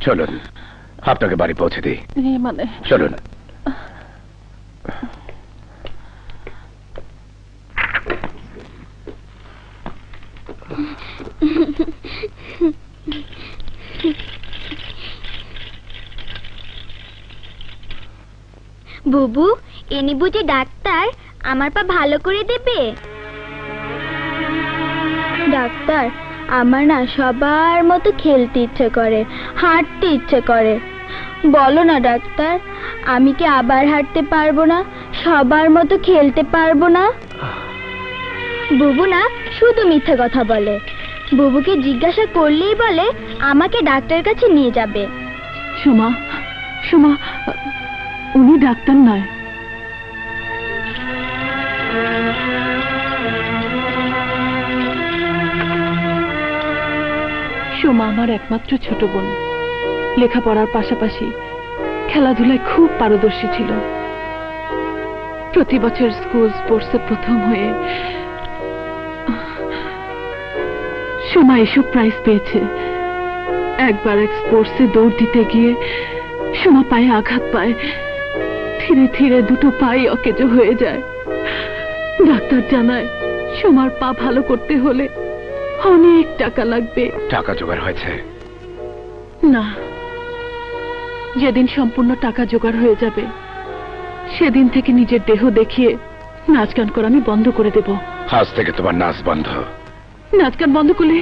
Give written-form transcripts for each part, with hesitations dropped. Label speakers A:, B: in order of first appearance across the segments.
A: চলুন আপনাকে বাড়ি পৌঁছে দিই।
B: মানে
A: চলুন।
C: বুবু, ইনি বুঝি ডাক্তার? আমার পা ভালো করে দেবে? ডাক্তার, আমার না সবার মতো খেলতে ইচ্ছে করে, হাঁটতে ইচ্ছে করে। বলো না ডাক্তার, আমি কি আবার হাঁটতে পারবো না? সবার মতো খেলতে পারবো না? বুবু না শুধু মিথ্যে কথা বলে। বুবুকে জিজ্ঞাসা করলেই বলে আমাকে ডাক্তারের কাছে নিয়ে যাবে।
B: সোমা, সোমা, উনি ডাক্তার নয়। সোমা আমার একমাত্র ছোট বোন। লেখাপড়ার পাশাপাশি খেলাধুলায় খুব পারদর্শী ছিল। প্রতি বছর স্কুল স্পোর্টসে প্রথম হয়ে সোমা এসব প্রাইজ পেয়েছে। একবার এক স্পোর্টসে দৌড় দিতে গিয়ে সোমা পায়ে আঘাত পায়। ধীরে ধীরে দুটো পাই অকেজো হয়ে যায়। ডাক্তার জানায় সোমার পা ভালো করতে হলে অনেক টাকা লাগবে।
A: টাকা জোগাড় হয়েছে?
B: না, যেদিন সম্পূর্ণ টাকা জোগাড় হয়ে যাবে সেদিন থেকে নিজের দেহ দেখিয়ে নাচ গান করা আমি বন্ধ করে দেব।
A: আজ থেকে তোমার নাচ বন্ধ।
B: নাচ গান বন্ধ করলে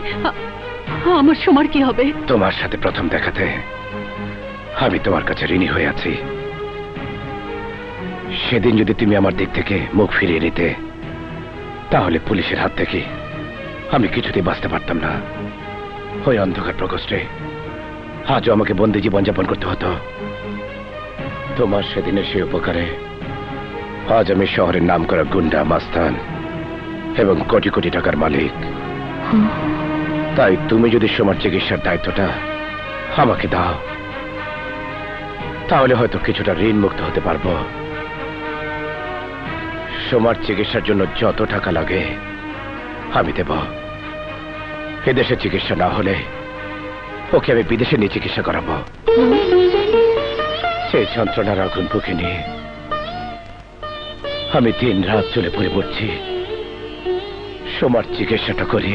B: আমার সোমার কি হবে?
A: তোমার সাথে প্রথম দেখাতে আমি তোমার কাছে ঋণী হয়ে আছি। সেদিন যদি তুমি আমার দিক থেকে মুখ ফিরিয়ে নিতে, তাহলে পুলিশের হাত থেকে আমি কিছুতেই বাঁচতে পারতাম না। ওই অন্ধকার প্রকোষ্ঠে আজও আমাকে বন্দি জীবনযাপন করতে হতো। তোমার সেদিনের সে উপকারে আজ আমি শহরের নাম করা গুন্ডা, মাস্তান এবং কোটি কোটি টাকার মালিক। তাই তুমি যদি সোমার চিকিৎসার দায়িত্বটা আমাকে দাও, তাহলে হয়তো কিছুটা ঋণ মুক্ত হতে পারবো। সোমার চিকিৎসার জন্য যত টাকা লাগে আমি দেব। এদেশে চিকিৎসা না হলে ওকে আমি বিদেশে নিয়ে চিকিৎসা করাবো। সেই যন্ত্রণার আগুন বুকে নিয়ে আমি দিন রাত চলে পড়ে পড়ছি সোমার চিকিৎসাটা করি।